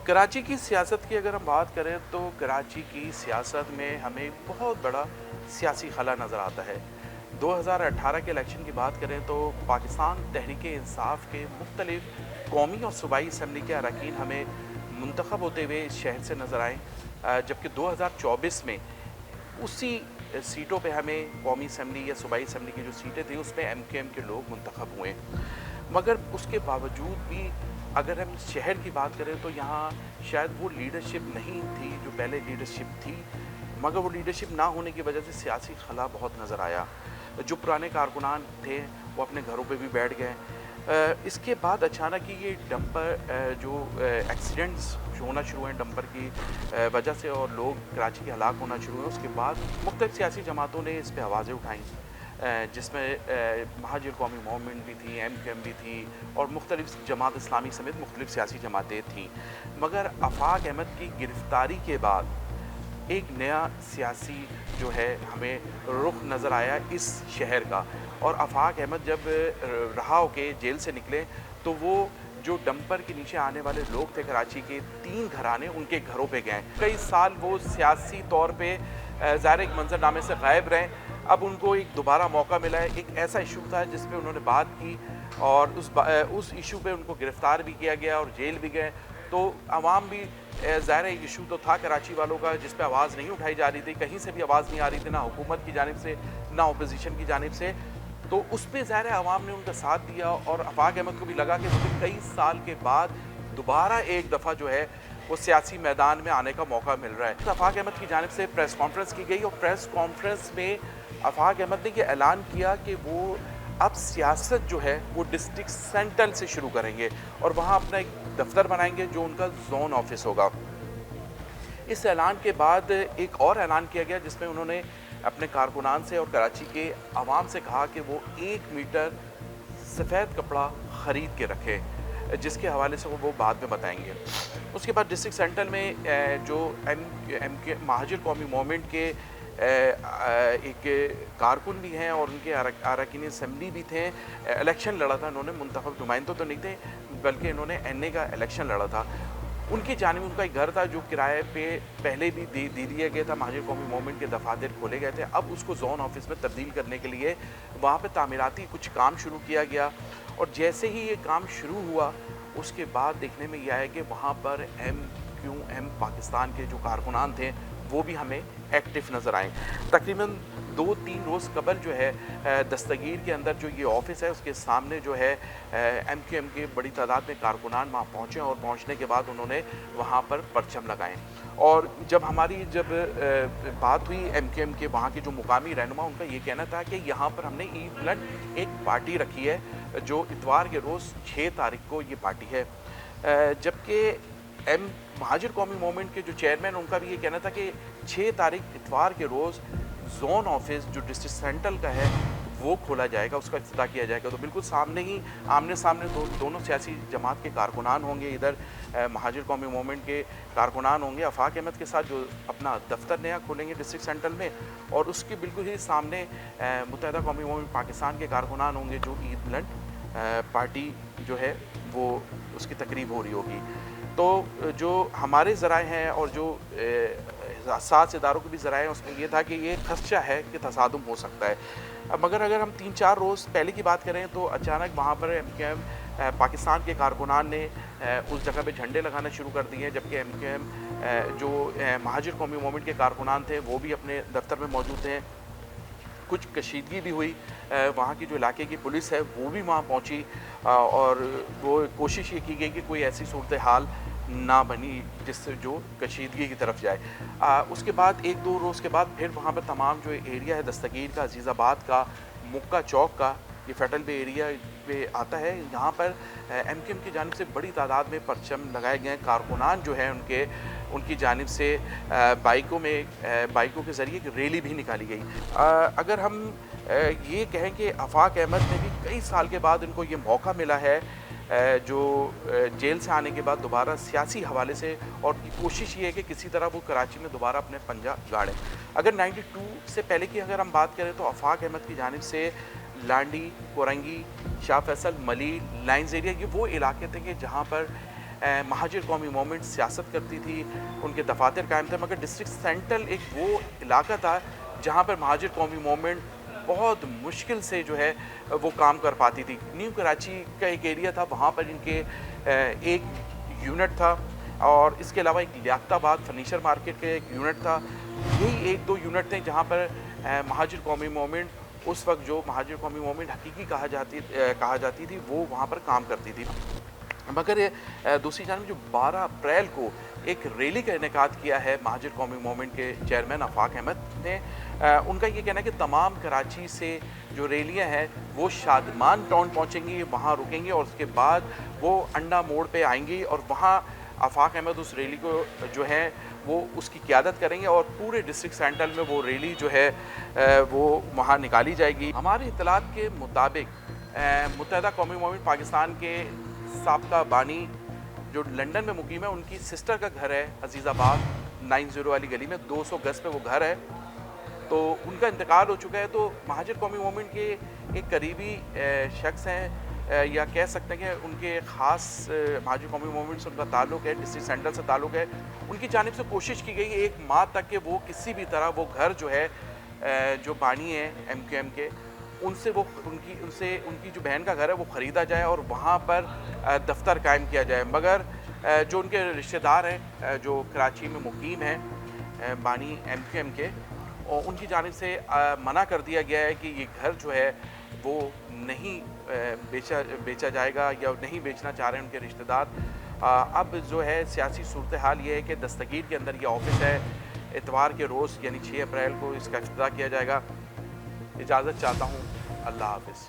कराची की सियासत की अगर हम बात करें तो कराची की सियासत में हमें बहुत बड़ा सियासी खला नज़र आता है। 2018 के इलेक्शन की बात करें तो पाकिस्तान तहरीक-ए-इंसाफ के मुख्तलिफ कौमी और सूबाई असम्बली के अरकान हमें मुंतखब होते हुए इस शहर से नज़र आए, जबकि 2024 में उसी सीटों पे हमें कौमी असम्बली या सूबाई असम्बली की जो सीटें थी उसमें MKM के लोग मुंतखब हुए। मगर उसके बावजूद भी अगर हम शहर की बात करें तो यहाँ शायद वो लीडरशिप नहीं थी जो पहले लीडरशिप थी, मगर वो लीडरशिप ना होने की वजह से सियासी खला बहुत नज़र आया। जो पुराने कारकुनान थे वो अपने घरों पे भी बैठ गए। इसके बाद अचानक ही ये डंपर जो एक्सीडेंट्स होना शुरू हैं डंपर की वजह से और लोग कराची के हलाक होना शुरू हुए, उसके बाद मुख्तलिफ सियासी जमातों ने इस पर आवाज़ें उठाईं, जिसमें महाजिर कौमी मूवमेंट भी थी, MKM भी थी और मुख्तलिफ जमात इस्लामी समेत मुख्तलिफ सियासी जमातें थीं। मगर आफाक अहमद की गिरफ़्तारी के बाद एक नया सियासी जो है हमें रुख नज़र आया इस शहर का। और आफाक अहमद जब रहा होके जेल से निकले तो वो जो डंपर के नीचे आने वाले लोग थे कराची के 3 घराने उनके घरों पे गए। कई साल वो सियासी तौर पे ज़ाहिर एक मंजरनामे से गायब रहे। अब उनको एक दोबारा मौका मिला है। एक ऐसा इशू था जिस पे उन्होंने बात की और उस इशू पे उनको गिरफ़्तार भी किया गया और जेल भी गए। तो आवाम भी ज़ाहिर एक इशू तो था कराची वालों का जिस पे आवाज़ नहीं उठाई जा रही थी, कहीं से भी आवाज़ नहीं आ रही थी, ना हुकूमत की जानिब से ना अपोजिशन की जानिब से। तो उस पे ज़ाहिर आवाम ने उनका साथ दिया और आफाक अहमद को भी लगा कि मुझे कई साल के बाद दोबारा एक दफ़ा जो है वो सियासी मैदान में आने का मौका मिल रहा है। आफाक अहमद की जानिब से प्रेस कॉन्फ्रेंस की गई और प्रेस कॉन्फ्रेंस में आफाक अहमद ने ये ऐलान किया कि वो अब सियासत जो है वो डिस्ट्रिक्ट सेंट्रल से शुरू करेंगे और वहाँ अपना एक दफ्तर बनाएंगे जो उनका जोन ऑफिस होगा। इस ऐलान के बाद एक और ऐलान किया गया जिसमें उन्होंने अपने कारकुनान से और कराची के आवाम से कहा कि वो 1 मीटर सफ़ेद कपड़ा ख़रीद के रखें, जिसके हवाले से वो बाद में बताएंगे। उसके बाद डिस्ट्रिक्ट सेंट्रल में जो MK महाजिर कौमी मूवमेंट के एक कारकुन भी हैं और उनके अरकान असम्बली भी थे, इलेक्शन लड़ा था उन्होंने, मुंतखब नुमाइंदे तो नहीं थे बल्कि इन्होंने NA का इलेक्शन लड़ा था। उनकी जानिब उनका एक घर था जो किराए पे पहले भी दे दिया गया था, महाजिर कौमी मूवमेंट के दफातर खोले गए थे। अब उसको जोन ऑफिस में तब्दील करने के लिए वहाँ पे तामीराती कुछ काम शुरू किया गया और जैसे ही ये काम शुरू हुआ उसके बाद देखने में यह आया कि वहाँ पर MQM पाकिस्तान के जो कारकुनान थे वो भी हमें एक्टिव नज़र आए। तकरीबन 2-3 रोज़ कबल जो है दस्तगीर के अंदर जो ये ऑफिस है उसके सामने जो है MQM के बड़ी तादाद में कारकुनान वहाँ पहुँचे और पहुँचने के बाद उन्होंने वहाँ पर परचम लगाए। और जब बात हुई MQM के वहाँ के जो मुकामी रहनुमा, उनका ये कहना था कि यहाँ पर हमने ईद मिलन एक पार्टी रखी है जो इतवार के रोज़ 6 तारीख को ये पार्टी है। जबकि महाजिर कौमी मूवमेंट के जो चेयरमैन उनका भी ये कहना था कि 6 तारीख इतवार के रोज़ जोन ऑफिस जो डिस्ट्रिक्ट सेंट्रल का है वो खोला जाएगा, उसका इफ्तिताह किया जाएगा। तो बिल्कुल सामने ही आमने सामने दोनों सियासी जमात के कारकुनान होंगे। इधर महाजिर कौमी मूवमेंट के कारकुनान होंगे आफाक अहमद के साथ जो अपना दफ्तर नया खोलेंगे डिस्ट्रिक्ट सेंट्रल में, और उसके बिल्कुल ही सामने मुत्तहिदा कौमी मूवमेंट पाकिस्तान के कारकुनान होंगे जो ईद मिलन पार्टी जो है वो उसकी तकरीब हो रही होगी। तो जो हमारे ज़राए हैं और जो सात इदारों के भी ज़राए हैं उसमें ये था कि ये खदशा है कि तसादुम हो सकता है। मगर अगर हम 3-4 रोज़ पहले की बात करें तो अचानक वहाँ पर MKM पाकिस्तान के कारकुनान ने उस जगह पे झंडे लगाना शुरू कर दिए, जबकि MKM जो महाजिर कौमी मूवमेंट के कारकुनान थे वो भी अपने दफ्तर में मौजूद थे। कुछ कशीदगी भी हुई, वहाँ की जो इलाके की पुलिस है वो भी वहाँ पहुँची और वो कोशिश ये की गई कि कोई ऐसी सूरत हाल ना बनी जिससे जो कशीदगी की तरफ जाए। उसके बाद 1-2 रोज़ के बाद फिर वहाँ पर तमाम जो एरिया है दस्तगीर का, अजीज़ाबाद का, मुक्का चौक का, ये फेडरल बे एरिया पे आता है, यहाँ पर MKM की जानिब से बड़ी तादाद में परचम लगाए गए। कारकुनान जो है उनकी जानिब से बाइकों के ज़रिए एक रैली भी निकाली गई। अगर हम ये कहें कि आफाक अहमद ने भी कई साल के बाद इनको ये मौका मिला है जो जेल से आने के बाद दोबारा सियासी हवाले से, और की कोशिश ये है कि किसी तरह वो कराची में दोबारा अपने पंजा गाड़ें। अगर 92 से पहले की अगर हम बात करें तो आफाक अहमद की जानिब से लांडी, कोरंगी, शाह फैसल, मली, लाइन्स एरिया, ये वो इलाके थे कि जहाँ पर महाजिर कौमी मूवमेंट सियासत करती थी, उनके दफातर कायम थे, मगर डिस्ट्रिक्ट सेंट्रल एक वो इलाका था जहाँ पर महाजिर कौमी मूवमेंट बहुत मुश्किल से जो है वो काम कर पाती थी। न्यू कराची का एक एरिया था, वहाँ पर इनके एक यूनिट था, और इसके अलावा एक लियाकताबाद फर्नीचर मार्केट का एक यूनिट था। यही एक दो यूनिट थे जहाँ पर महाजिर कौमी मूवमेंट, उस वक्त जो महाजिर कौमी मूवमेंट हकीकी कहा जाती थी, वो वहाँ पर काम करती थी। मगर दूसरी जानब जो 12 अप्रैल को एक रैली का इनेकाद किया है महाजिर कौमी मूवमेंट के चेयरमैन आफाक अहमद ने, उनका ये कहना है कि तमाम कराची से जो रैलियां हैं वो शादमान टाउन पहुंचेंगी, वहां रुकेंगी और उसके बाद वो अंडा मोड़ पे आएंगी और वहां आफाक अहमद उस रैली को जो है वो उसकी क़यादत करेंगे और पूरे डिस्ट्रिक्ट सेंट्रल में वो रैली जो है वो वहाँ निकाली जाएगी। हमारी इत्तलात के मुताबिक मुत्तहिदा कौमी मूवमेंट पाकिस्तान के साबका बानी जो लंदन में मुकीम है, उनकी सिस्टर का घर है अजीज़ाबाद 90 वाली गली में, 200 गज पे वो घर है, तो उनका इंतकाल हो चुका है। तो महाजिर कौमी मूवमेंट के एक करीबी शख्स हैं, या कह सकते हैं कि उनके ख़ास महाजिर कौमी मूवमेंट से उनका ताल्लुक़ है, डिस्ट्रिक्ट सेंट्रल से ताल्लुक़ है। उनकी जानिब से कोशिश की गई एक माह तक कि वो किसी भी तरह वो घर जो है जो बानी है MQM के, उनसे उनकी जो बहन का घर है वो ख़रीदा जाए और वहाँ पर दफ्तर कायम किया जाए। मगर जो उनके रिश्तेदार हैं जो कराची में मुकीम हैं बानी MQM के, और उनकी जानिब से मना कर दिया गया है कि ये घर जो है वो नहीं बेचा जाएगा या नहीं बेचना चाह रहे हैं उनके रिश्तेदार। अब जो है सियासी सूरत हाल ये है कि दस्तगीर के अंदर ये ऑफिस है, इतवार के रोज़ यानी 6 अप्रैल को इसका इफ्तिताह किया जाएगा। इजाज़त चाहता हूँ, अल्लाह हाफ़िज़।